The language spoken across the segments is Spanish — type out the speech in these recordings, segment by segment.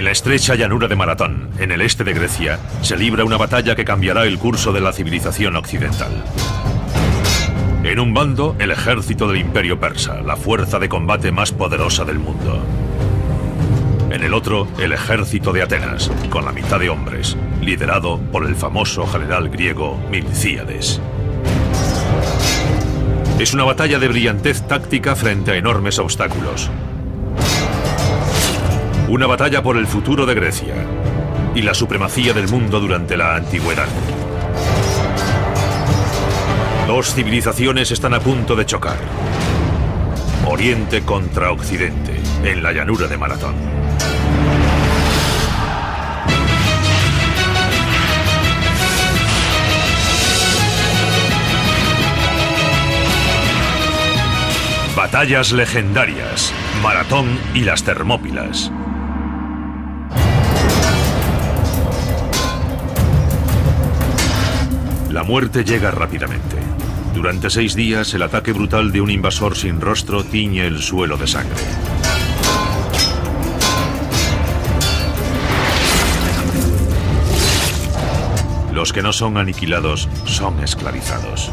la estrecha llanura de Maratón, en el este de Grecia, se libra una batalla que cambiará el curso de la civilización occidental. En un bando, el ejército del Imperio Persa, la fuerza de combate más poderosa del mundo. En el otro, el ejército de Atenas, con la mitad de hombres, liderado por el famoso general griego Milcíades. Es una batalla de brillantez táctica frente a enormes obstáculos. Una batalla por el futuro de Grecia y la supremacía del mundo durante la antigüedad. Dos civilizaciones están a punto de chocar. Oriente contra Occidente, en la llanura de Maratón. Batallas legendarias, Maratón y las Termópilas. La muerte llega rápidamente. Durante 6 días, el ataque brutal de un invasor sin rostro tiñe el suelo de sangre. Los que no son aniquilados son esclavizados.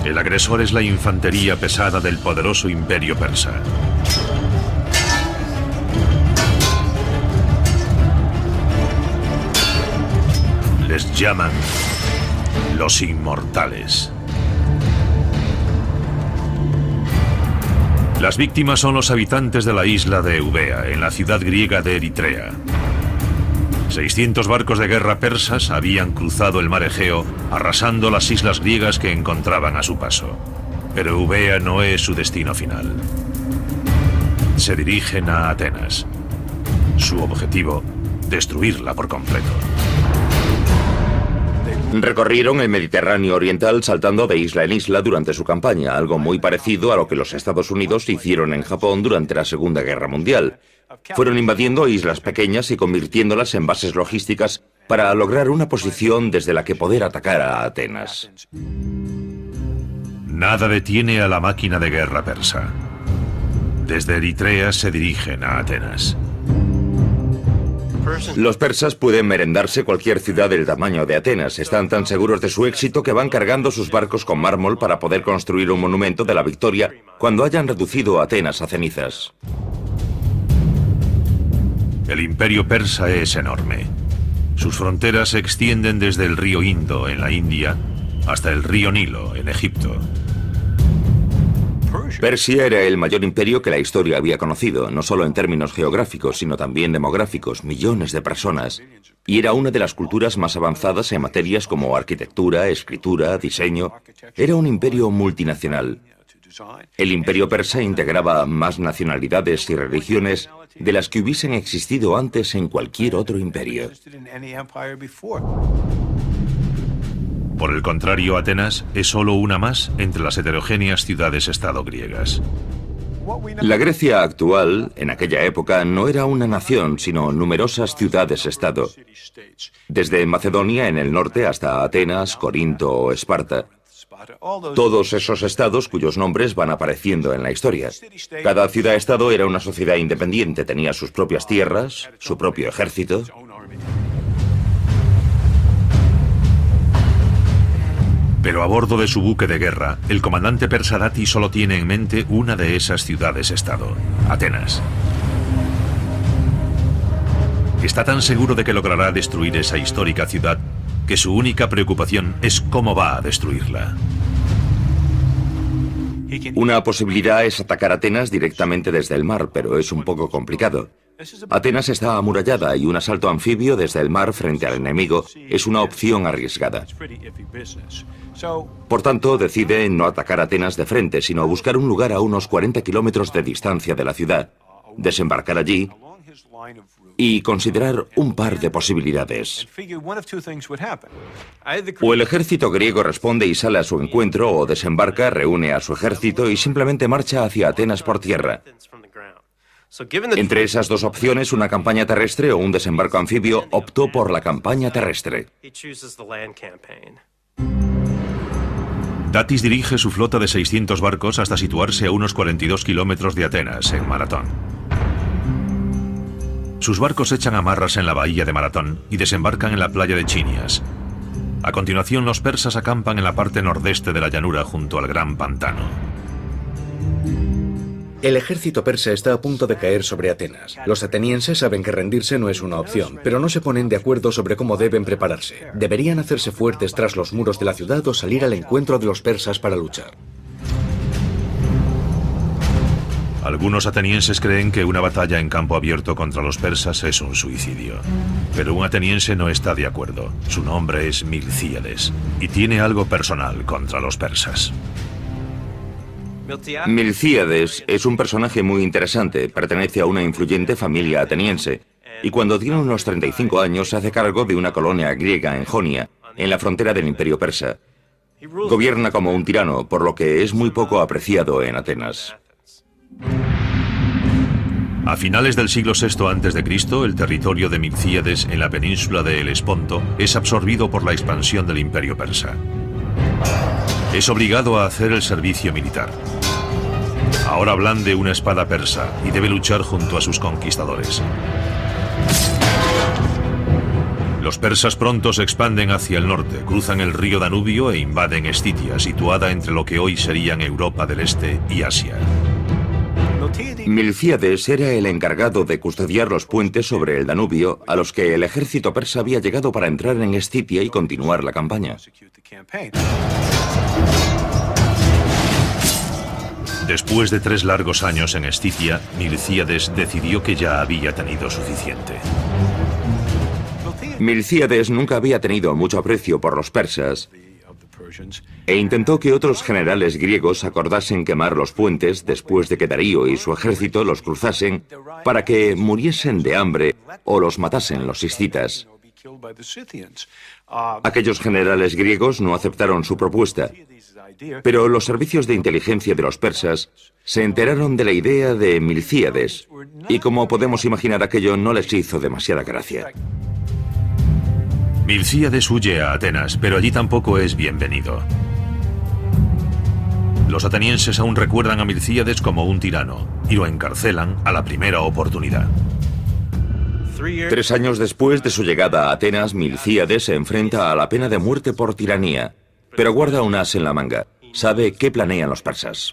El agresor es la infantería pesada del poderoso Imperio Persa. Les llaman los Inmortales. Las víctimas son los habitantes de la isla de Eubea, en la ciudad griega de Eritrea. 600 barcos de guerra persas habían cruzado el mar Egeo, arrasando las islas griegas que encontraban a su paso. Pero Eubea no es su destino final. Se dirigen a Atenas. Su objetivo, destruirla por completo. Recorrieron el Mediterráneo oriental saltando de isla en isla durante su campaña, algo muy parecido a lo que los Estados Unidos hicieron en Japón durante la Segunda Guerra Mundial. Fueron invadiendo islas pequeñas y convirtiéndolas en bases logísticas para lograr una posición desde la que poder atacar a Atenas. Nada detiene a la máquina de guerra persa. Desde Eritrea se dirigen a Atenas. Los persas pueden merendarse cualquier ciudad del tamaño de Atenas. Están tan seguros de su éxito que van cargando sus barcos con mármol para poder construir un monumento de la victoria cuando hayan reducido a Atenas a cenizas. El imperio persa es enorme. Sus fronteras se extienden desde el río Indo, en la India, hasta el río Nilo, en Egipto. Persia era el mayor imperio que la historia había conocido, no solo en términos geográficos, sino también demográficos, millones de personas. Y era una de las culturas más avanzadas en materias como arquitectura, escritura, diseño. Era un imperio multinacional. El imperio persa integraba más nacionalidades y religiones de las que hubiesen existido antes en cualquier otro imperio. Por el contrario, Atenas es solo una más entre las heterogéneas ciudades-estado griegas. La Grecia actual, en aquella época, no era una nación, sino numerosas ciudades-estado. Desde Macedonia en el norte hasta Atenas, Corinto o Esparta. Todos esos estados cuyos nombres van apareciendo en la historia. Cada ciudad-estado era una sociedad independiente, tenía sus propias tierras, su propio ejército. Pero a bordo de su buque de guerra, el comandante persa Dati solo tiene en mente una de esas ciudades-estado, Atenas. Está tan seguro de que logrará destruir esa histórica ciudad que su única preocupación es cómo va a destruirla. Una posibilidad es atacar Atenas directamente desde el mar, pero es un poco complicado. Atenas está amurallada y un asalto anfibio desde el mar frente al enemigo es una opción arriesgada. Por tanto, decide no atacar Atenas de frente, sino buscar un lugar a unos 40 kilómetros de distancia de la ciudad, desembarcar allí y considerar un par de posibilidades. O el ejército griego responde y sale a su encuentro, o desembarca, reúne a su ejército y simplemente marcha hacia Atenas por tierra. Entre esas dos opciones, una campaña terrestre o un desembarco anfibio, optó por la campaña terrestre. Datis dirige su flota de 600 barcos hasta situarse a unos 42 kilómetros de Atenas, en Maratón. Sus barcos echan amarras en la bahía de Maratón y desembarcan en la playa de Chinias. A continuación, los persas acampan en la parte nordeste de la llanura junto al gran pantano. El ejército persa está a punto de caer sobre Atenas. Los atenienses saben que rendirse no es una opción, pero no se ponen de acuerdo sobre cómo deben prepararse. ¿Deberían hacerse fuertes tras los muros de la ciudad o salir al encuentro de los persas para luchar? Algunos atenienses creen que una batalla en campo abierto contra los persas es un suicidio. Pero un ateniense no está de acuerdo. Su nombre es Milcíades y tiene algo personal contra los persas. Milcíades es un personaje muy interesante, pertenece a una influyente familia ateniense, y cuando tiene unos 35 años se hace cargo de una colonia griega en Jonia, en la frontera del Imperio Persa. Gobierna como un tirano, por lo que es muy poco apreciado en Atenas. A finales del siglo VI a.C., el territorio de Milcíades en la península de Helesponto es absorbido por la expansión del Imperio Persa. Es obligado a hacer el servicio militar. Ahora blande una espada persa y debe luchar junto a sus conquistadores. Los persas pronto se expanden hacia el norte, cruzan el río Danubio e invaden Estitia, situada entre lo que hoy serían Europa del Este y Asia. Milcíades era el encargado de custodiar los puentes sobre el Danubio a los que el ejército persa había llegado para entrar en Estitia y continuar la campaña. Después de 3 largos años en Estitia, Milcíades decidió que ya había tenido suficiente. Milcíades nunca había tenido mucho aprecio por los persas e intentó que otros generales griegos acordasen quemar los puentes después de que Darío y su ejército los cruzasen para que muriesen de hambre o los matasen los escitas. Aquellos generales griegos no aceptaron su propuesta, pero los servicios de inteligencia de los persas se enteraron de la idea de Milcíades y, como podemos imaginar, aquello no les hizo demasiada gracia. Milcíades huye a Atenas, pero allí tampoco es bienvenido. Los atenienses aún recuerdan a Milcíades como un tirano y lo encarcelan a la primera oportunidad. 3 años después de su llegada a Atenas, Milcíades se enfrenta a la pena de muerte por tiranía, pero guarda un as en la manga. Sabe qué planean los persas.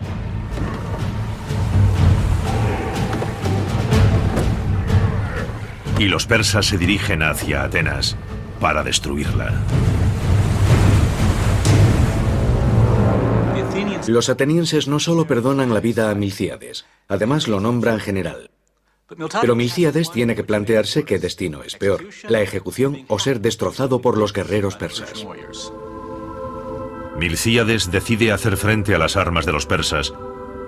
Y los persas se dirigen hacia Atenas para destruirla. Los atenienses no solo perdonan la vida a Milcíades, además lo nombran general. Pero Milcíades tiene que plantearse qué destino es peor, la ejecución o ser destrozado por los guerreros persas. Milcíades decide hacer frente a las armas de los persas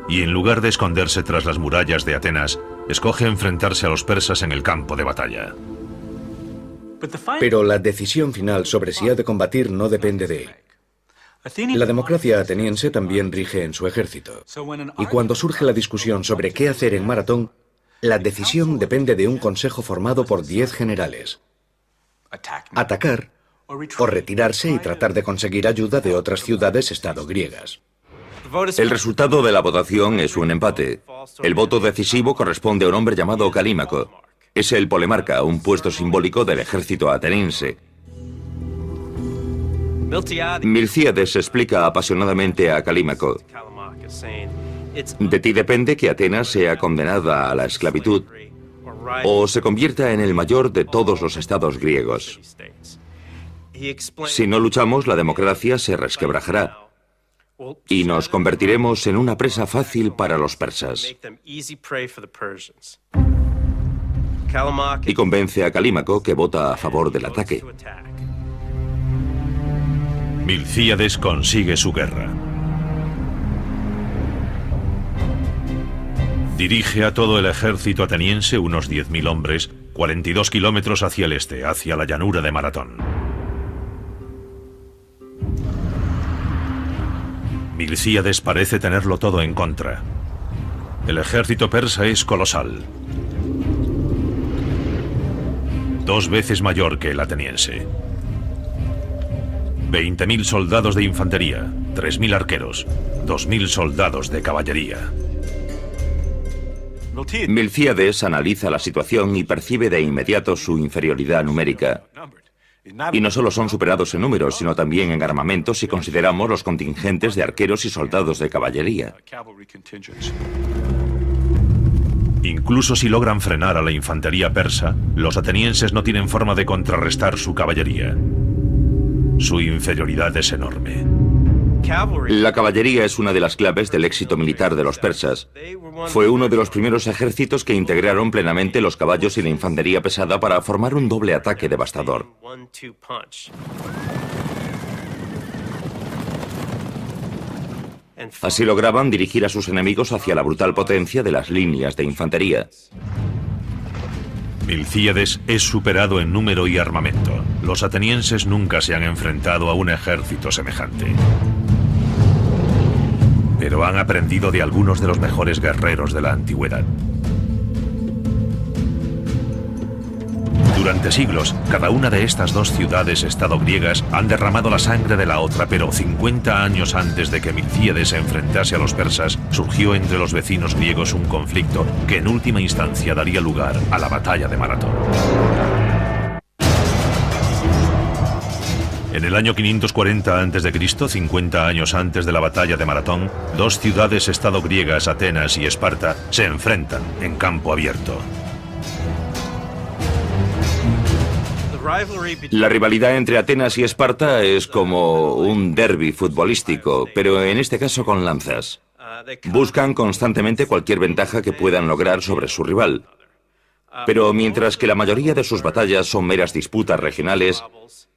y, en lugar de esconderse tras las murallas de Atenas, escoge enfrentarse a los persas en el campo de batalla. Pero la decisión final sobre si ha de combatir no depende de él. La democracia ateniense también rige en su ejército. Y cuando surge la discusión sobre qué hacer en Maratón, la decisión depende de un consejo formado por 10 generales. Atacar o retirarse y tratar de conseguir ayuda de otras ciudades-estado griegas. El resultado de la votación es un empate. El voto decisivo corresponde a un hombre llamado Calímaco. Es el polemarca, un puesto simbólico del ejército ateniense. Milcíades explica apasionadamente a Calímaco: de ti depende que Atenas sea condenada a la esclavitud o se convierta en el mayor de todos los estados griegos. Si no luchamos, la democracia se resquebrajará y nos convertiremos en una presa fácil para los persas. Y convence a Calímaco, que vota a favor del ataque. Milcíades consigue su guerra. Dirige a todo el ejército ateniense, unos 10.000 hombres, 42 kilómetros hacia el este, hacia la llanura de Maratón. Milcíades parece tenerlo todo en contra. El ejército persa es colosal. 2 veces mayor que el ateniense. 20.000 soldados de infantería, 3.000 arqueros, 2.000 soldados de caballería. Milcíades analiza la situación y percibe de inmediato su inferioridad numérica. Y no solo son superados en números, sino también en armamento si consideramos los contingentes de arqueros y soldados de caballería. Incluso si logran frenar a la infantería persa, los atenienses no tienen forma de contrarrestar su caballería. Su inferioridad es enorme. La caballería es una de las claves del éxito militar de los persas. Fue uno de los primeros ejércitos que integraron plenamente los caballos y la infantería pesada para formar un doble ataque devastador. Así lograban dirigir a sus enemigos hacia la brutal potencia de las líneas de infantería. Milcíades es superado en número y armamento. Los atenienses nunca se han enfrentado a un ejército semejante. Pero han aprendido de algunos de los mejores guerreros de la antigüedad. Durante siglos, cada una de estas dos ciudades-estado griegas han derramado la sangre de la otra, pero 50 años antes de que Milcíades se enfrentase a los persas, surgió entre los vecinos griegos un conflicto que en última instancia daría lugar a la batalla de Maratón. En el año 540 a.C., 50 años antes de la batalla de Maratón, dos ciudades-estado griegas, Atenas y Esparta, se enfrentan en campo abierto. La rivalidad entre Atenas y Esparta es como un derbi futbolístico, pero en este caso con lanzas. Buscan constantemente cualquier ventaja que puedan lograr sobre su rival. Pero mientras que la mayoría de sus batallas son meras disputas regionales,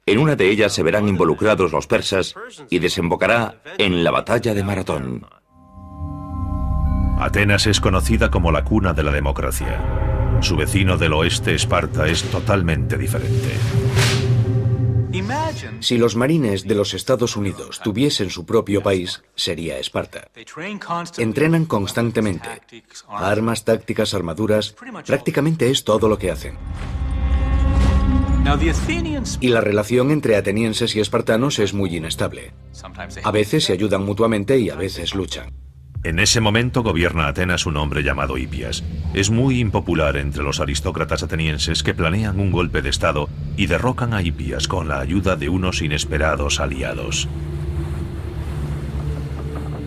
en una de ellas se verán involucrados los persas y desembocará en la batalla de Maratón. Atenas es conocida como la cuna de la democracia. Su vecino del oeste, Esparta, es totalmente diferente. Si los marines de los Estados Unidos tuviesen su propio país, sería Esparta. Entrenan constantemente. Armas, tácticas, armaduras, prácticamente es todo lo que hacen. Y la relación entre atenienses y espartanos es muy inestable. A veces se ayudan mutuamente y a veces luchan. En ese momento gobierna Atenas un hombre llamado Hipias. Es muy impopular entre los aristócratas atenienses que planean un golpe de estado y derrocan a Hipias con la ayuda de unos inesperados aliados: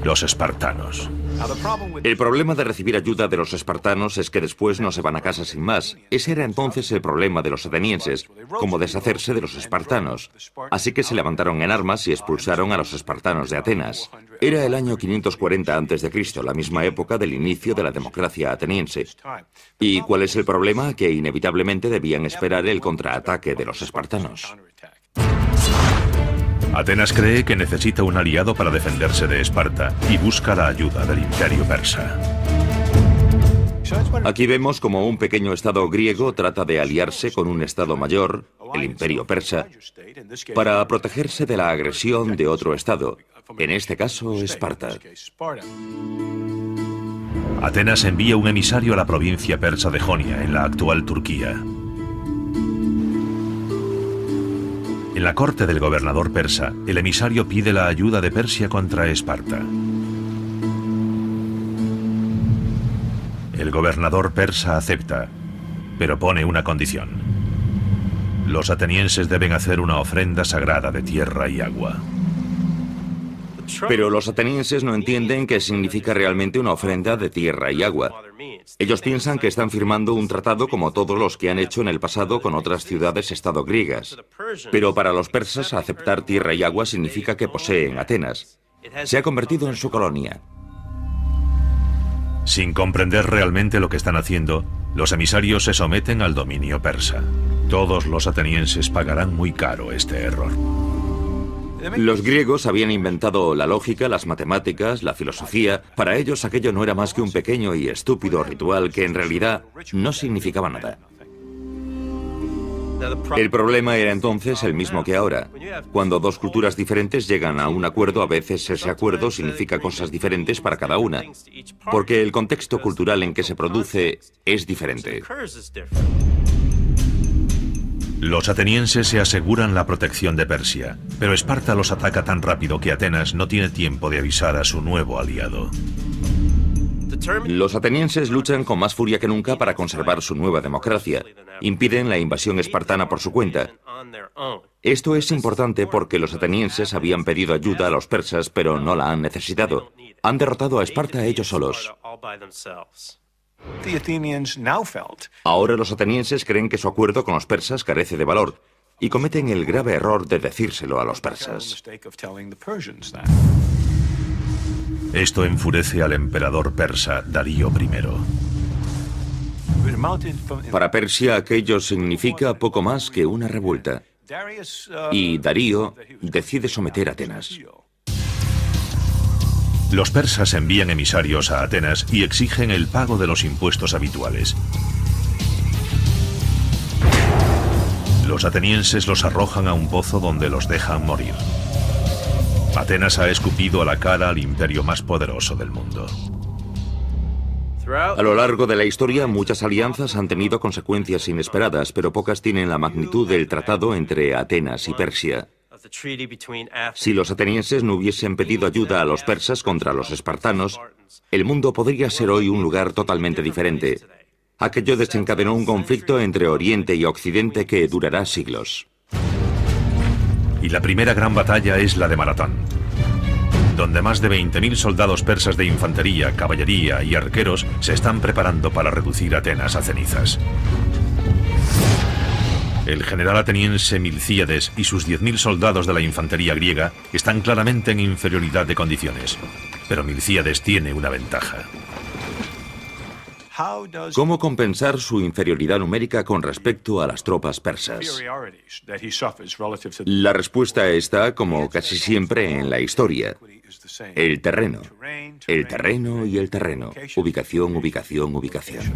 los espartanos. El problema de recibir ayuda de los espartanos es que después no se van a casa sin más. Ese era entonces el problema de los atenienses, como deshacerse de los espartanos. Así que se levantaron en armas y expulsaron a los espartanos de Atenas. Era el año 540 a.C., la misma época del inicio de la democracia ateniense. ¿Y cuál es el problema? Que inevitablemente debían esperar el contraataque de los espartanos. Atenas cree que necesita un aliado para defenderse de Esparta y busca la ayuda del imperio persa. Aquí vemos como un pequeño estado griego trata de aliarse con un estado mayor, el imperio persa, para protegerse de la agresión de otro estado, en este caso Esparta. Atenas envía un emisario a la provincia persa de Jonia, en la actual Turquía. En la corte del gobernador persa, el emisario pide la ayuda de Persia contra Esparta. El gobernador persa acepta, pero pone una condición: los atenienses deben hacer una ofrenda sagrada de tierra y agua. Pero los atenienses no entienden qué significa realmente una ofrenda de tierra y agua. Ellos piensan que están firmando un tratado como todos los que han hecho en el pasado con otras ciudades-estado griegas. Pero para los persas, aceptar tierra y agua significa que poseen Atenas. Se ha convertido en su colonia. Sin comprender realmente lo que están haciendo, los emisarios se someten al dominio persa. Todos los atenienses pagarán muy caro este error. Los griegos habían inventado la lógica, las matemáticas, la filosofía. Para ellos aquello no era más que un pequeño y estúpido ritual que en realidad no significaba nada. El problema era entonces el mismo que ahora. Cuando dos culturas diferentes llegan a un acuerdo, a veces ese acuerdo significa cosas diferentes para cada una, porque el contexto cultural en que se produce es diferente. Los atenienses se aseguran la protección de Persia, pero Esparta los ataca tan rápido que Atenas no tiene tiempo de avisar a su nuevo aliado. Los atenienses luchan con más furia que nunca para conservar su nueva democracia. Impiden la invasión espartana por su cuenta. Esto es importante porque los atenienses habían pedido ayuda a los persas, pero no la han necesitado. Han derrotado a Esparta ellos solos. Ahora los atenienses creen que su acuerdo con los persas carece de valor y cometen el grave error de decírselo a los persas. Esto enfurece al emperador persa Darío I. Para Persia aquello significa poco más que una revuelta. Y Darío decide someter a Atenas. Los persas envían emisarios a Atenas y exigen el pago de los impuestos habituales. Los atenienses los arrojan a un pozo donde los dejan morir. Atenas ha escupido a la cara al imperio más poderoso del mundo. A lo largo de la historia, muchas alianzas han tenido consecuencias inesperadas, pero pocas tienen la magnitud del tratado entre Atenas y Persia. Si los atenienses no hubiesen pedido ayuda a los persas contra los espartanos, el mundo podría ser hoy un lugar totalmente diferente. Aquello desencadenó un conflicto entre Oriente y Occidente que durará siglos. Y la primera gran batalla es la de Maratón, donde más de 20.000 soldados persas de infantería, caballería y arqueros se están preparando para reducir Atenas a cenizas. El general ateniense Milcíades y sus 10.000 soldados de la infantería griega están claramente en inferioridad de condiciones, pero Milcíades tiene una ventaja. ¿Cómo compensar su inferioridad numérica con respecto a las tropas persas? La respuesta está, como casi siempre en la historia, el terreno. El terreno y el terreno. Ubicación, ubicación, ubicación.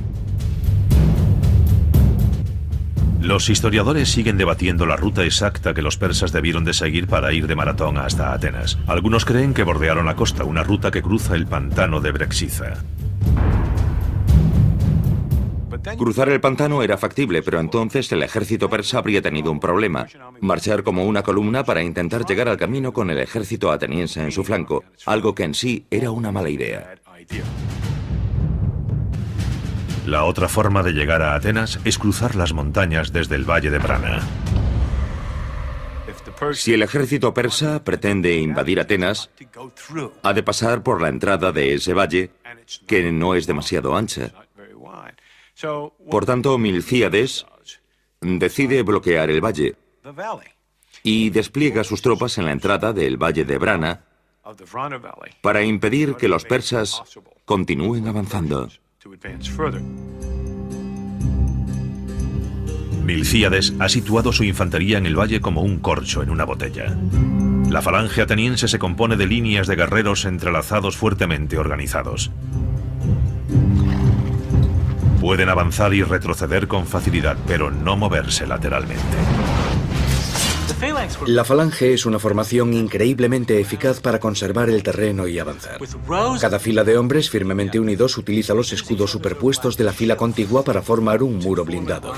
Los historiadores siguen debatiendo la ruta exacta que los persas debieron de seguir para ir de Maratón hasta Atenas. Algunos creen que bordearon la costa, una ruta que cruza el pantano de Brexiza. Cruzar el pantano era factible, pero entonces el ejército persa habría tenido un problema: marchar como una columna para intentar llegar al camino con el ejército ateniense en su flanco, algo que en sí era una mala idea. La otra forma de llegar a Atenas es cruzar las montañas desde el valle de Brana. Si el ejército persa pretende invadir Atenas, ha de pasar por la entrada de ese valle, que no es demasiado ancha. Por tanto, Milcíades decide bloquear el valle y despliega sus tropas en la entrada del valle de Brana para impedir que los persas continúen avanzando. Milcíades ha situado su infantería en el valle como un corcho en una botella. La falange ateniense se compone de líneas de guerreros entrelazados fuertemente organizados. Pueden avanzar y retroceder con facilidad, pero no moverse lateralmente. La falange es una formación increíblemente eficaz para conservar el terreno y avanzar. Cada fila de hombres firmemente unidos utiliza los escudos superpuestos de la fila contigua para formar un muro blindado.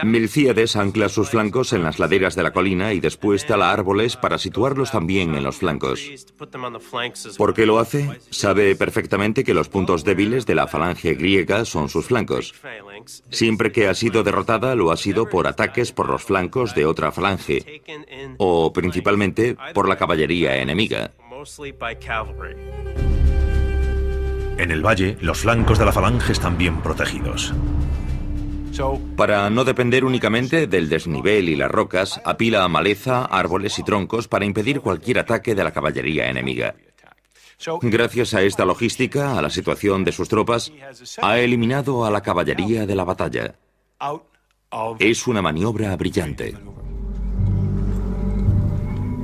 Milcíades ancla sus flancos en las laderas de la colina y después tala árboles para situarlos también en los flancos. ¿Por qué lo hace? Sabe perfectamente que los puntos débiles de la falange griega son sus flancos. Siempre que ha sido derrotada, lo ha sido por ataques por los flancos de otra falange, o principalmente por la caballería enemiga. En el valle, los flancos de la falange están bien protegidos. Para no depender únicamente del desnivel y las rocas, apila maleza, árboles y troncos para impedir cualquier ataque de la caballería enemiga. Gracias a esta logística, a la situación de sus tropas, ha eliminado a la caballería de la batalla. Es una maniobra brillante.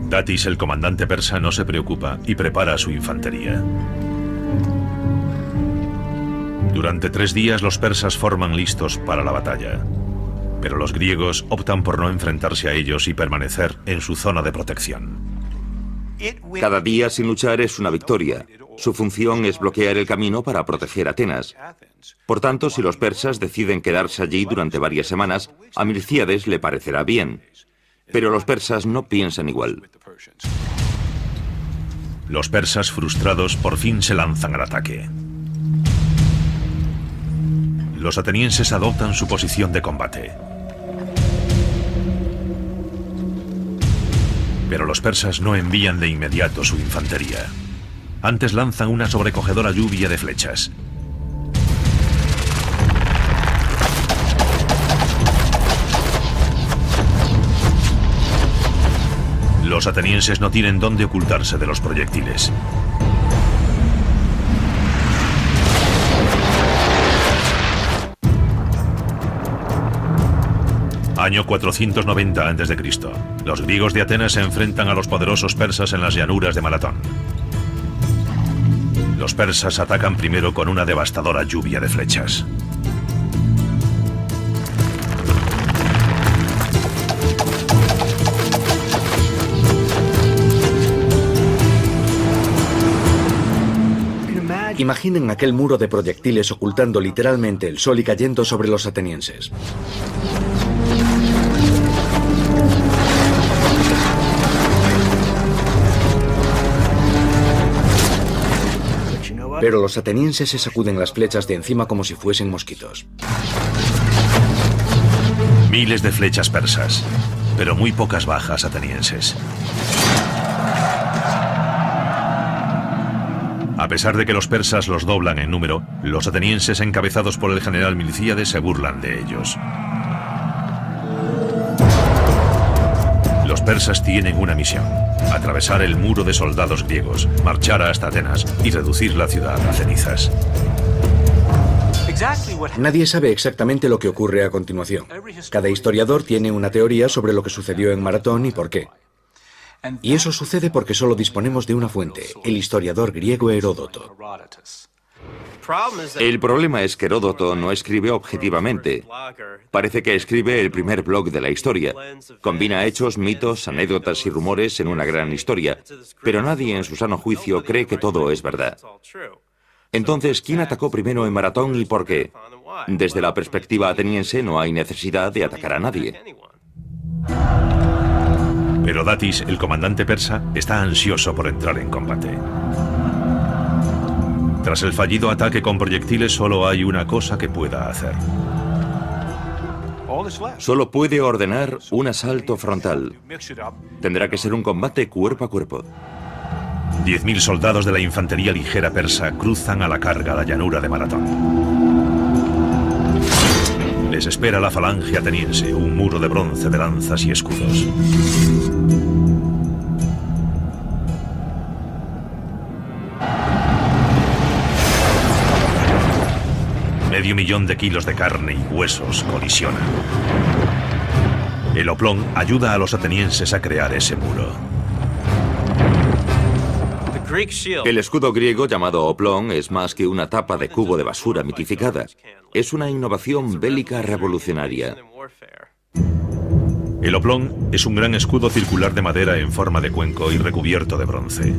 Datis, el comandante persa, no se preocupa y prepara su infantería. Durante 3 días los persas forman listos para la batalla, pero los griegos optan por no enfrentarse a ellos y permanecer en su zona de protección. Cada día sin luchar es una victoria. Su función es bloquear el camino para proteger Atenas. Por tanto, si los persas deciden quedarse allí durante varias semanas, a Milcíades le parecerá bien. Pero los persas no piensan igual. Los persas, frustrados, por fin se lanzan al ataque. Los atenienses adoptan su posición de combate. Pero los persas no envían de inmediato su infantería. Antes lanzan una sobrecogedora lluvia de flechas. Los atenienses no tienen dónde ocultarse de los proyectiles. Año 490 a.C. Los griegos de Atenas se enfrentan a los poderosos persas en las llanuras de Maratón. Los persas atacan primero con una devastadora lluvia de flechas. Imaginen aquel muro de proyectiles ocultando literalmente el sol y cayendo sobre los atenienses. Pero los atenienses se sacuden las flechas de encima como si fuesen mosquitos. Miles de flechas persas, pero muy pocas bajas atenienses. A pesar de que los persas los doblan en número, los atenienses encabezados por el general Milcíades se burlan de ellos. Los persas tienen una misión: atravesar el muro de soldados griegos, marchar hasta Atenas y reducir la ciudad a cenizas. Nadie sabe exactamente lo que ocurre a continuación. Cada historiador tiene una teoría sobre lo que sucedió en Maratón y por qué. Y eso sucede porque solo disponemos de una fuente, el historiador griego Heródoto. El problema es que Heródoto no escribe objetivamente. Parece que escribe el primer blog de la historia. Combina hechos, mitos, anécdotas y rumores en una gran historia, pero nadie en su sano juicio cree que todo es verdad. Entonces, ¿quién atacó primero en Maratón y por qué? Desde la perspectiva ateniense no hay necesidad de atacar a nadie. Pero Datis, el comandante persa, está ansioso por entrar en combate. Tras el fallido ataque con proyectiles, solo hay una cosa que pueda hacer. Solo puede ordenar un asalto frontal. Tendrá que ser un combate cuerpo a cuerpo. 10.000 soldados de la infantería ligera persa cruzan a la carga la llanura de Maratón. Les espera la falange ateniense, un muro de bronce de lanzas y escudos. Medio millón de kilos de carne y huesos colisionan. El oplón ayuda a los atenienses a crear ese muro. El escudo griego llamado oplón es más que una tapa de cubo de basura mitificada. Es una innovación bélica revolucionaria. El oplón es un gran escudo circular de madera en forma de cuenco y recubierto de bronce.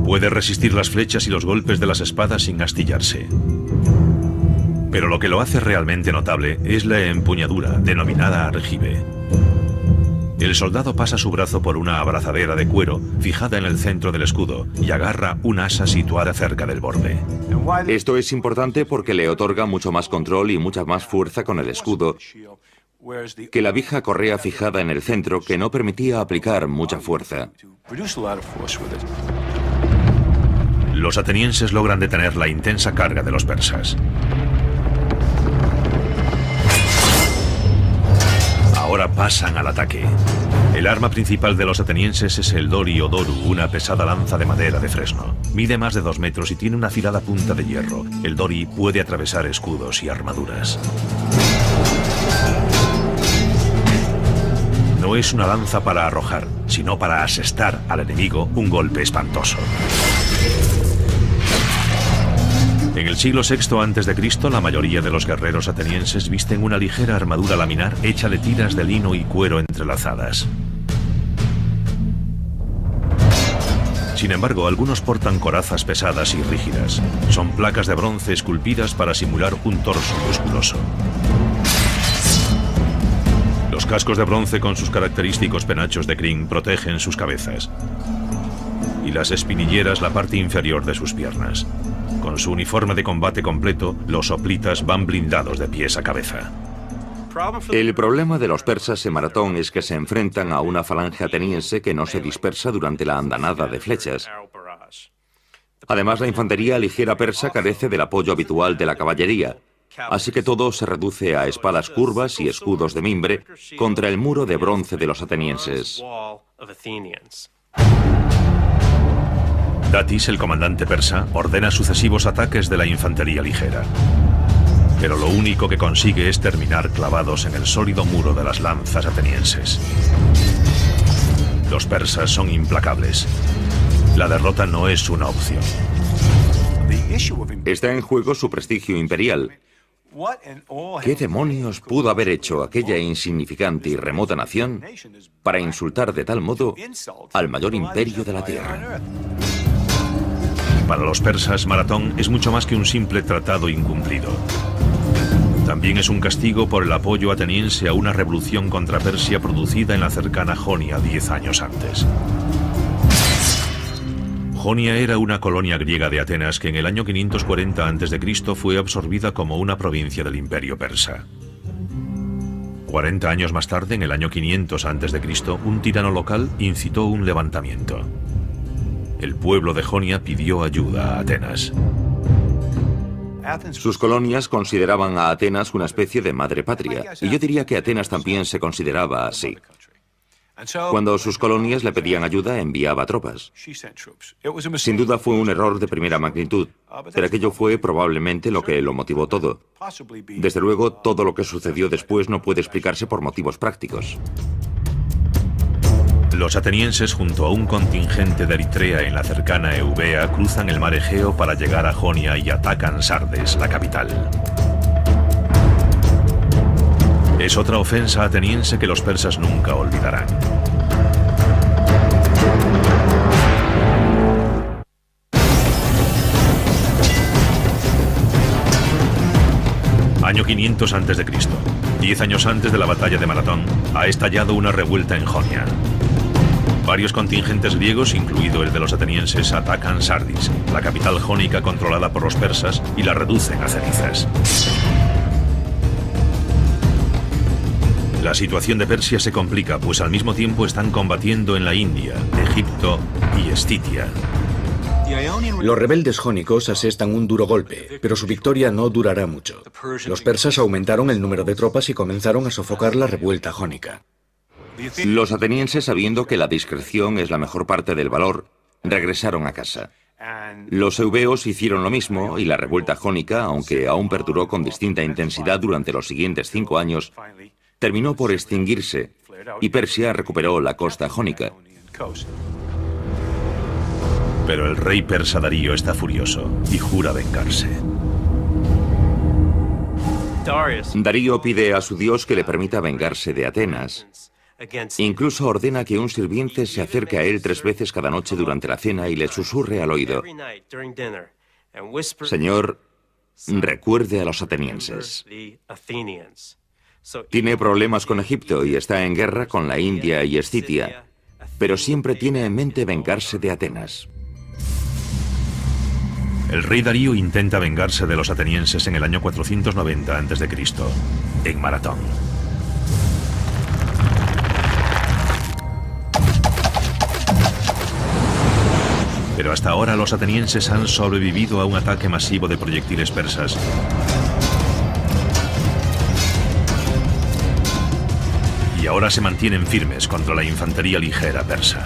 Puede resistir las flechas y los golpes de las espadas sin astillarse. Pero lo que lo hace realmente notable es la empuñadura, denominada argive. El soldado pasa su brazo por una abrazadera de cuero fijada en el centro del escudo y agarra un asa situada cerca del borde. Esto es importante porque le otorga mucho más control y mucha más fuerza con el escudo que la vieja correa fijada en el centro que no permitía aplicar mucha fuerza. Los atenienses logran detener la intensa carga de los persas. Ahora pasan al ataque. El arma principal de los atenienses es el dori o doru, una pesada lanza de madera de fresno. Mide más de 2 metros y tiene una afilada punta de hierro. El dori puede atravesar escudos y armaduras. No es una lanza para arrojar, sino para asestar al enemigo un golpe espantoso. En el siglo VI a.C., la mayoría de los guerreros atenienses visten una ligera armadura laminar hecha de tiras de lino y cuero entrelazadas. Sin embargo, algunos portan corazas pesadas y rígidas. Son placas de bronce esculpidas para simular un torso musculoso. Los cascos de bronce con sus característicos penachos de crin protegen sus cabezas. Y las espinilleras la parte inferior de sus piernas. Con su uniforme de combate completo, los hoplitas van blindados de pies a cabeza. El problema de los persas en Maratón es que se enfrentan a una falange ateniense que no se dispersa durante la andanada de flechas. Además, la infantería ligera persa carece del apoyo habitual de la caballería, así que todo se reduce a espadas curvas y escudos de mimbre contra el muro de bronce de los atenienses. Datis, el comandante persa, ordena sucesivos ataques de la infantería ligera. Pero lo único que consigue es terminar clavados en el sólido muro de las lanzas atenienses. Los persas son implacables. La derrota no es una opción. Está en juego su prestigio imperial. ¿Qué demonios pudo haber hecho aquella insignificante y remota nación para insultar de tal modo al mayor imperio de la tierra? Para los persas, Maratón es mucho más que un simple tratado incumplido. También es un castigo por el apoyo ateniense a una revolución contra Persia producida en la cercana Jonia 10 años antes. Jonia era una colonia griega de Atenas que en el año 540 a.C. fue absorbida como una provincia del imperio persa. 40 años más tarde, en el año 500 a.C., un tirano local incitó un levantamiento. El pueblo de Jonia pidió ayuda a Atenas. Sus colonias consideraban a Atenas una especie de madre patria, y yo diría que Atenas también se consideraba así. Cuando sus colonias le pedían ayuda, enviaba tropas. Sin duda fue un error de primera magnitud, pero aquello fue probablemente lo que lo motivó todo. Desde luego, todo lo que sucedió después no puede explicarse por motivos prácticos. Los atenienses, junto a un contingente de Eritrea en la cercana Eubea, cruzan el mar Egeo para llegar a Jonia y atacan Sardes, la capital. Es otra ofensa ateniense que los persas nunca olvidarán. Año 500 a.C. 10 años antes de la batalla de Maratón, ha estallado una revuelta en Jonia. Varios contingentes griegos, incluido el de los atenienses, atacan Sardis, la capital jónica controlada por los persas, y la reducen a cenizas. La situación de Persia se complica, pues al mismo tiempo están combatiendo en la India, Egipto y Estitia. Los rebeldes jónicos asestan un duro golpe, pero su victoria no durará mucho. Los persas aumentaron el número de tropas y comenzaron a sofocar la revuelta jónica. Los atenienses, sabiendo que la discreción es la mejor parte del valor, regresaron a casa. Los eubeos hicieron lo mismo y la revuelta jónica, aunque aún perduró con distinta intensidad durante los siguientes 5 años, terminó por extinguirse y Persia recuperó la costa jónica. Pero el rey persa Darío está furioso y jura vengarse. Darío pide a su dios que le permita vengarse de Atenas. Incluso ordena que un sirviente se acerque a él 3 veces cada noche durante la cena y le susurre al oído: Señor, recuerde a los atenienses. Tiene problemas con Egipto y está en guerra con la India y Escitia, pero siempre tiene en mente vengarse de Atenas. El rey Darío intenta vengarse de los atenienses en el año 490 a.C., en Maratón. Pero hasta ahora los atenienses han sobrevivido a un ataque masivo de proyectiles persas. Y ahora se mantienen firmes contra la infantería ligera persa.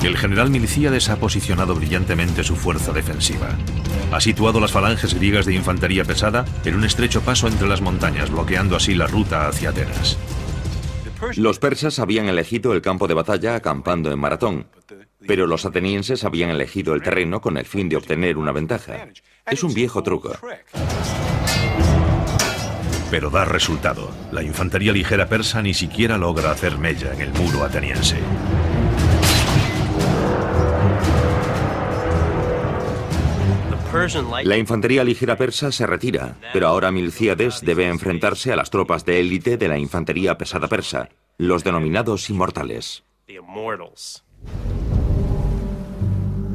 El general Milcíades ha posicionado brillantemente su fuerza defensiva. Ha situado las falanges griegas de infantería pesada en un estrecho paso entre las montañas, bloqueando así la ruta hacia Atenas. Los persas habían elegido el campo de batalla acampando en Maratón, pero los atenienses habían elegido el terreno con el fin de obtener una ventaja. Es un viejo truco. Pero da resultado. La infantería ligera persa ni siquiera logra hacer mella en el muro ateniense. La infantería ligera persa se retira, pero ahora Milcíades debe enfrentarse a las tropas de élite de la infantería pesada persa, los denominados inmortales.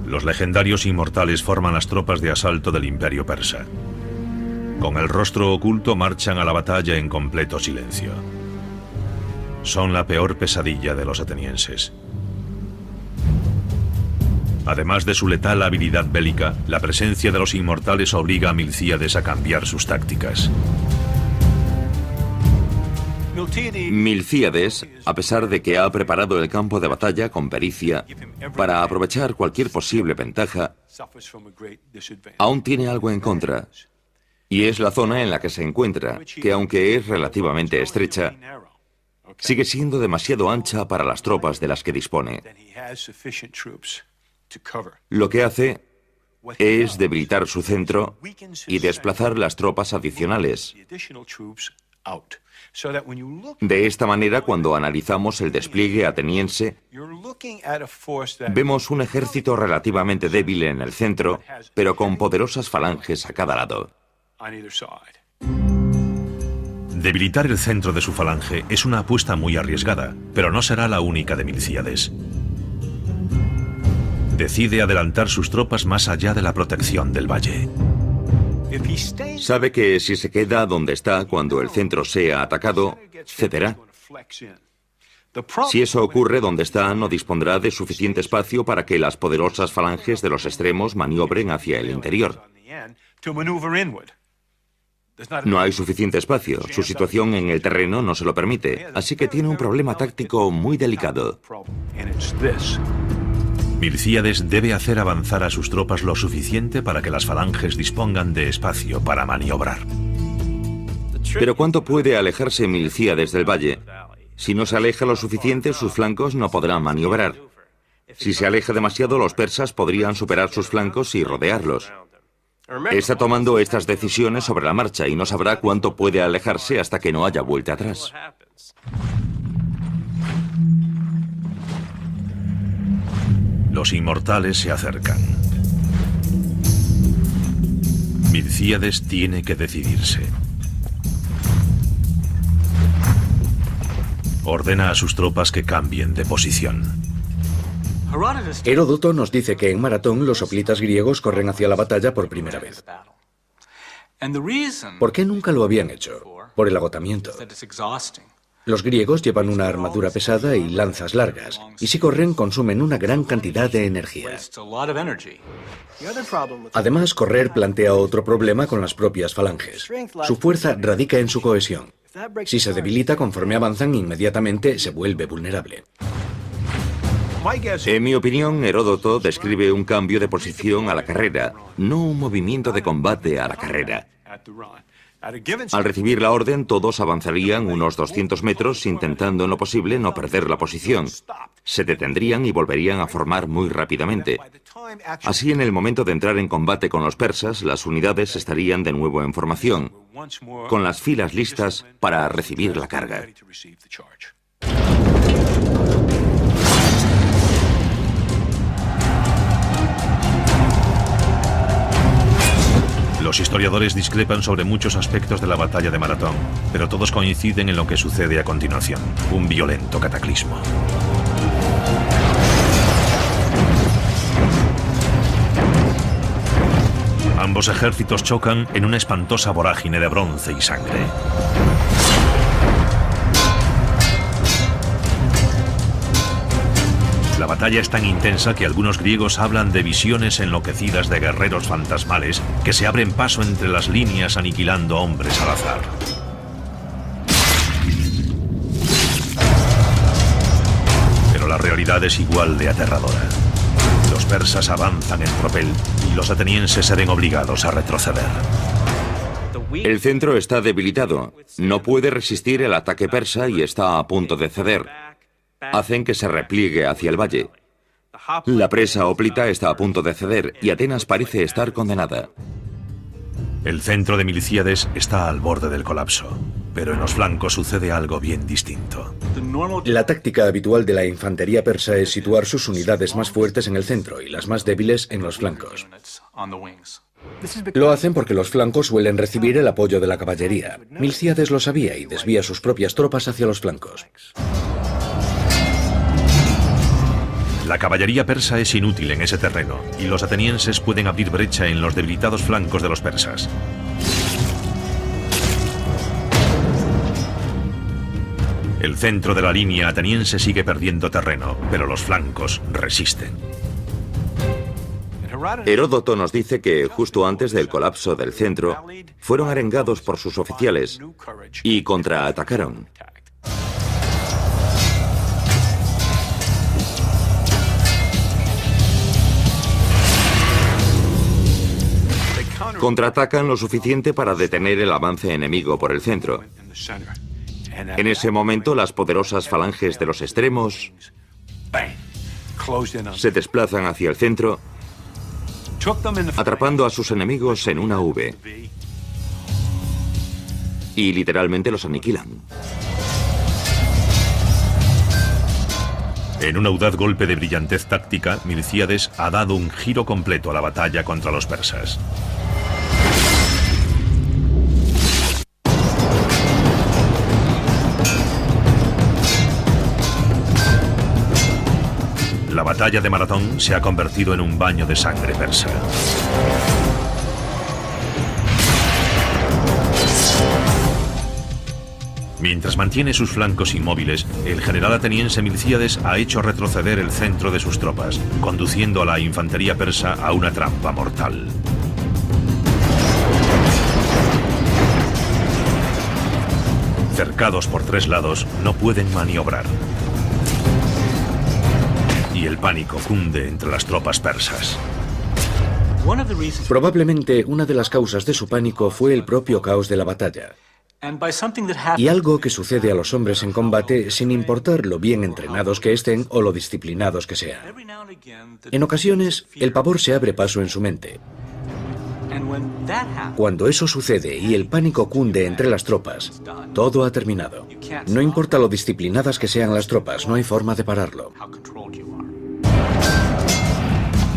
Los legendarios inmortales forman las tropas de asalto del imperio persa. Con el rostro oculto marchan a la batalla en completo silencio. Son la peor pesadilla de los atenienses. Además de su letal habilidad bélica, la presencia de los inmortales obliga a Milcíades a cambiar sus tácticas. Milcíades, a pesar de que ha preparado el campo de batalla con pericia para aprovechar cualquier posible ventaja, aún tiene algo en contra, y es la zona en la que se encuentra, que aunque es relativamente estrecha, sigue siendo demasiado ancha para las tropas de las que dispone. Lo que hace es debilitar su centro y desplazar las tropas adicionales. De esta manera, cuando analizamos el despliegue ateniense, vemos un ejército relativamente débil en el centro, pero con poderosas falanges a cada lado. Debilitar el centro de su falange es una apuesta muy arriesgada, pero no será la única de Milcíades. Decide adelantar sus tropas más allá de la protección del valle. Sabe que si se queda donde está cuando el centro sea atacado, cederá. Si eso ocurre, donde está no dispondrá de suficiente espacio para que las poderosas falanges de los extremos maniobren hacia el interior. No hay suficiente espacio, su situación en el terreno no se lo permite, así que tiene un problema táctico muy delicado. Milcíades debe hacer avanzar a sus tropas lo suficiente para que las falanges dispongan de espacio para maniobrar. Pero ¿cuánto puede alejarse Milcíades del valle? Si no se aleja lo suficiente, sus flancos no podrán maniobrar. Si se aleja demasiado, los persas podrían superar sus flancos y rodearlos. Está tomando estas decisiones sobre la marcha y no sabrá cuánto puede alejarse hasta que no haya vuelta atrás. Los inmortales se acercan. Milcíades tiene que decidirse. Ordena a sus tropas que cambien de posición. Heródoto nos dice que en Maratón los hoplitas griegos corren hacia la batalla por primera vez. ¿Por qué nunca lo habían hecho? Por el agotamiento. Los griegos llevan una armadura pesada y lanzas largas, y si corren consumen una gran cantidad de energía. Además, correr plantea otro problema con las propias falanges. Su fuerza radica en su cohesión. Si se debilita conforme avanzan, inmediatamente se vuelve vulnerable. En mi opinión, Heródoto describe un cambio de posición a la carrera, no un movimiento de combate a la carrera. Al recibir la orden, todos avanzarían unos 200 metros intentando en lo posible no perder la posición. Se detendrían y volverían a formar muy rápidamente. Así, en el momento de entrar en combate con los persas, las unidades estarían de nuevo en formación, con las filas listas para recibir la carga. Los historiadores discrepan sobre muchos aspectos de la batalla de Maratón, pero todos coinciden en lo que sucede a continuación, un violento cataclismo. Ambos ejércitos chocan en una espantosa vorágine de bronce y sangre. La batalla es tan intensa que algunos griegos hablan de visiones enloquecidas de guerreros fantasmales que se abren paso entre las líneas aniquilando hombres al azar. Pero la realidad es igual de aterradora. Los persas avanzan en tropel y los atenienses se ven obligados a retroceder. El centro está debilitado, no puede resistir el ataque persa y está a punto de ceder. Hacen que se repliegue hacia el valle. La presa hoplita está a punto de ceder y Atenas parece estar condenada. El centro de Milcíades está al borde del colapso, pero en los flancos sucede algo bien distinto. La táctica habitual de la infantería persa es situar sus unidades más fuertes en el centro y las más débiles en los flancos. Lo hacen porque los flancos suelen recibir el apoyo de la caballería. Milcíades lo sabía y desvía sus propias tropas hacia los flancos. La caballería persa es inútil en ese terreno y los atenienses pueden abrir brecha en los debilitados flancos de los persas. El centro de la línea ateniense sigue perdiendo terreno, pero los flancos resisten. Heródoto nos dice que justo antes del colapso del centro, fueron arengados por sus oficiales y contraatacaron. Contraatacan lo suficiente para detener el avance enemigo por el centro. En ese momento, las poderosas falanges de los extremos se desplazan hacia el centro, atrapando a sus enemigos en una V. Y literalmente los aniquilan. En un audaz golpe de brillantez táctica, Milcíades ha dado un giro completo a la batalla contra los persas. La batalla de Maratón se ha convertido en un baño de sangre persa. Mientras mantiene sus flancos inmóviles, el general ateniense Milcíades ha hecho retroceder el centro de sus tropas, conduciendo a la infantería persa a una trampa mortal. Cercados por tres lados, no pueden maniobrar. Y el pánico cunde entre las tropas persas. Probablemente una de las causas de su pánico fue el propio caos de la batalla. Y algo que sucede a los hombres en combate sin importar lo bien entrenados que estén o lo disciplinados que sean. En ocasiones, el pavor se abre paso en su mente. Cuando eso sucede y el pánico cunde entre las tropas, todo ha terminado. No importa lo disciplinadas que sean las tropas, no hay forma de pararlo.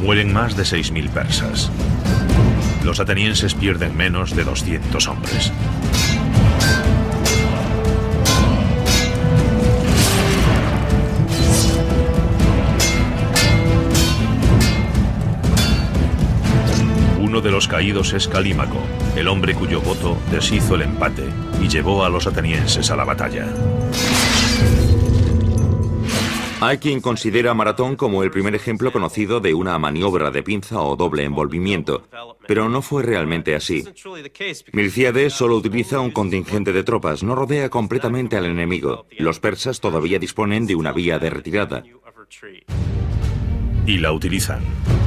Mueren más de 6.000 persas. Los atenienses pierden menos de 200 hombres. Uno de los caídos es Calímaco, el hombre cuyo voto deshizo el empate y llevó a los atenienses a la batalla. Hay quien considera Maratón como el primer ejemplo conocido de una maniobra de pinza o doble envolvimiento, pero no fue realmente así. Milcíades solo utiliza un contingente de tropas, no rodea completamente al enemigo. Los persas todavía disponen de una vía de retirada. Y la utilizan.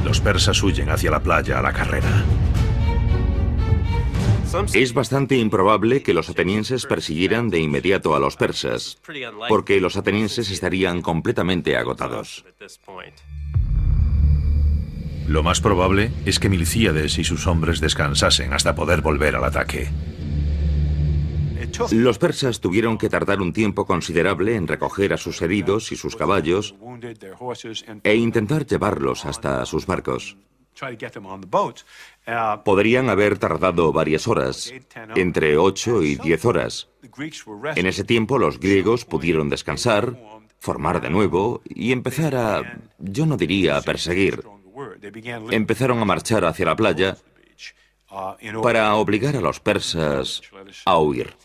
Los persas huyen hacia la playa a la carrera. Es bastante improbable que los atenienses persiguieran de inmediato a los persas, porque los atenienses estarían completamente agotados. Lo más probable es que Milcíades y sus hombres descansasen hasta poder volver al ataque. Los persas tuvieron que tardar un tiempo considerable en recoger a sus heridos y sus caballos e intentar llevarlos hasta sus barcos. Podrían haber tardado varias horas, entre 8 y 10 horas. En ese tiempo los griegos pudieron descansar, formar de nuevo y empezar a, yo no diría a perseguir. Empezaron a marchar hacia la playa para obligar a los persas a huir.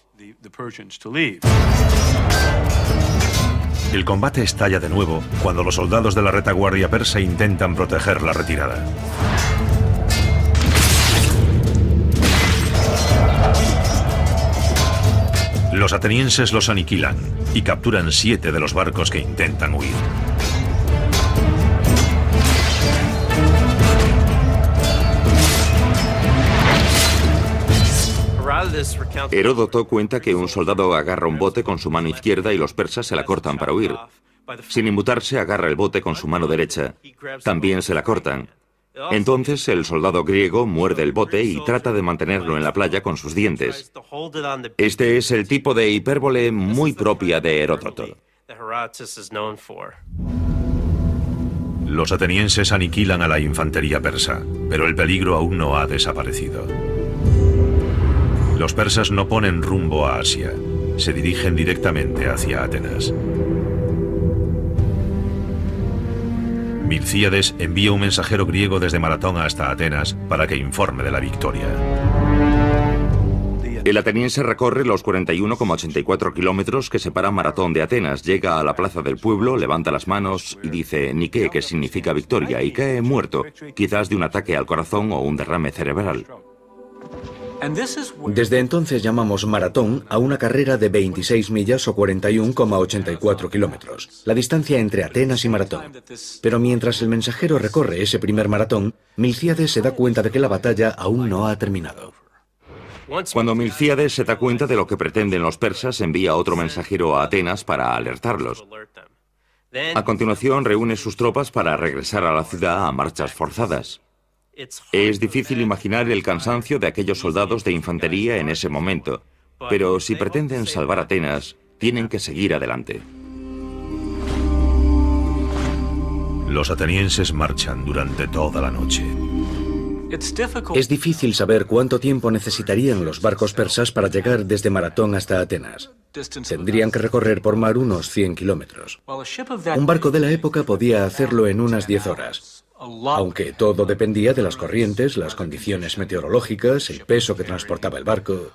El combate estalla de nuevo cuando los soldados de la retaguardia persa intentan proteger la retirada. Los atenienses los aniquilan y capturan 7 de los barcos que intentan huir. Heródoto cuenta que un soldado agarra un bote con su mano izquierda y los persas se la cortan para huir. Sin inmutarse, agarra el bote con su mano derecha. También se la cortan. Entonces el soldado griego muerde el bote y trata de mantenerlo en la playa con sus dientes. Este es el tipo de hipérbole muy propia de Heródoto. Los atenienses aniquilan a la infantería persa, pero el peligro aún no ha desaparecido. Los persas no ponen rumbo a Asia, se dirigen directamente hacia Atenas. Milcíades envía un mensajero griego desde Maratón hasta Atenas para que informe de la victoria. El ateniense recorre los 41,84 kilómetros que separan Maratón de Atenas, llega a la plaza del pueblo, levanta las manos y dice Nike, que significa victoria, y cae muerto, quizás de un ataque al corazón o un derrame cerebral. Desde entonces llamamos maratón a una carrera de 26 millas o 41,84 kilómetros, la distancia entre Atenas y Maratón. Pero mientras el mensajero recorre ese primer maratón, Milcíades se da cuenta de que la batalla aún no ha terminado. Cuando Milcíades se da cuenta de lo que pretenden los persas, envía otro mensajero a Atenas para alertarlos. A continuación, reúne sus tropas para regresar a la ciudad a marchas forzadas. Es difícil imaginar el cansancio de aquellos soldados de infantería en ese momento, pero si pretenden salvar Atenas, tienen que seguir adelante. Los atenienses marchan durante toda la noche. Es difícil saber cuánto tiempo necesitarían los barcos persas para llegar desde Maratón hasta Atenas. Tendrían que recorrer por mar unos 100 kilómetros. Un barco de la época podía hacerlo en unas 10 horas. Aunque todo dependía de las corrientes, las condiciones meteorológicas, el peso que transportaba el barco.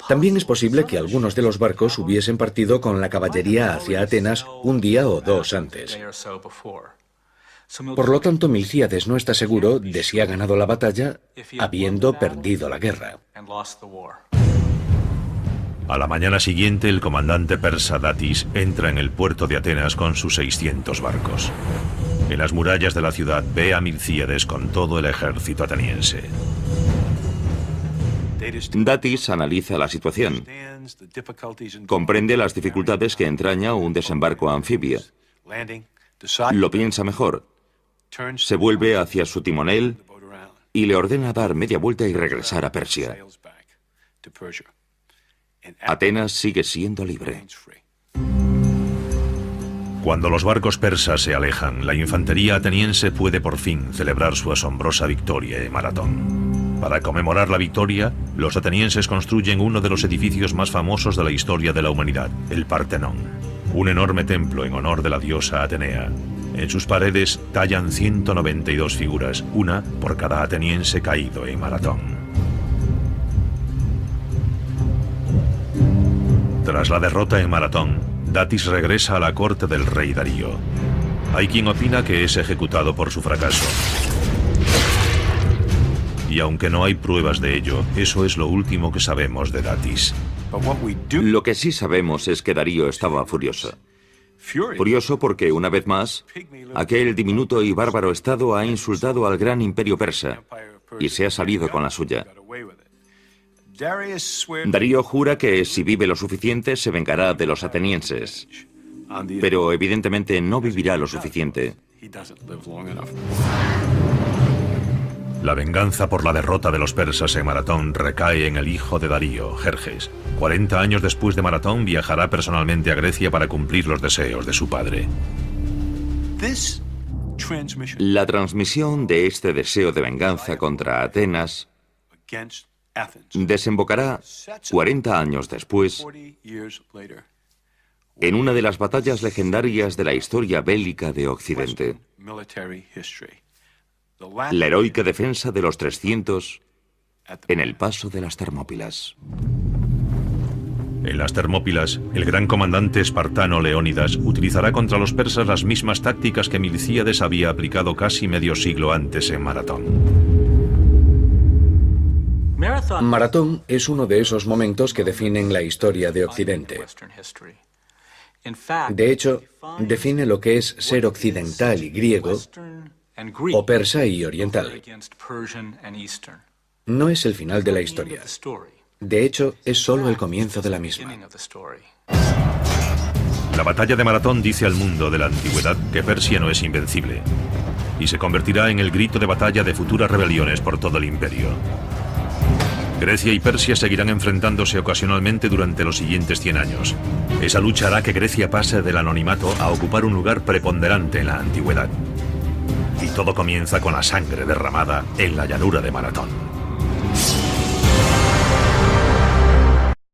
También es posible que algunos de los barcos hubiesen partido con la caballería hacia Atenas un día o dos antes. Por lo tanto, Milcíades no está seguro de si ha ganado la batalla habiendo perdido la guerra. A la mañana siguiente, el comandante persa Datis entra en el puerto de Atenas con sus 600 barcos. En las murallas de la ciudad ve a Milcíades con todo el ejército ateniense. Datis analiza la situación. Comprende las dificultades que entraña un desembarco anfibio. Lo piensa mejor. Se vuelve hacia su timonel y le ordena dar media vuelta y regresar a Persia. Atenas sigue siendo libre. Cuando los barcos persas se alejan, la infantería ateniense puede por fin celebrar su asombrosa victoria en Maratón. Para conmemorar la victoria, los atenienses construyen uno de los edificios más famosos de la historia de la humanidad, el Partenón, un enorme templo en honor de la diosa Atenea. En sus paredes tallan 192 figuras, una por cada ateniense caído en Maratón. Tras la derrota en Maratón, Datis regresa a la corte del rey Darío. Hay quien opina que es ejecutado por su fracaso. Y aunque no hay pruebas de ello, eso es lo último que sabemos de Datis. Lo que sí sabemos es que Darío estaba furioso. Furioso porque, una vez más, aquel diminuto y bárbaro estado ha insultado al gran imperio persa y se ha salido con la suya. Darío jura que si vive lo suficiente se vengará de los atenienses, pero evidentemente no vivirá lo suficiente. La venganza por la derrota de los persas en Maratón recae en el hijo de Darío, Jerjes. 40 años después de Maratón viajará personalmente a Grecia para cumplir los deseos de su padre. La transmisión de este deseo de venganza contra Atenas desembocará 40 años después en una de las batallas legendarias de la historia bélica de Occidente. La heroica defensa de los 300 en el paso de las Termópilas. En las Termópilas, el gran comandante espartano Leónidas utilizará contra los persas las mismas tácticas que Milcíades había aplicado casi medio siglo antes en Maratón. Maratón es uno de esos momentos que definen la historia de Occidente. De hecho, define lo que es ser occidental y griego, o persa y oriental. No es el final de la historia. De hecho, es solo el comienzo de la misma. La batalla de Maratón dice al mundo de la antigüedad que Persia no es invencible y se convertirá en el grito de batalla de futuras rebeliones por todo el imperio. Grecia y Persia seguirán enfrentándose ocasionalmente durante los siguientes 100 años. Esa lucha hará que Grecia pase del anonimato a ocupar un lugar preponderante en la antigüedad. Y todo comienza con la sangre derramada en la llanura de Maratón.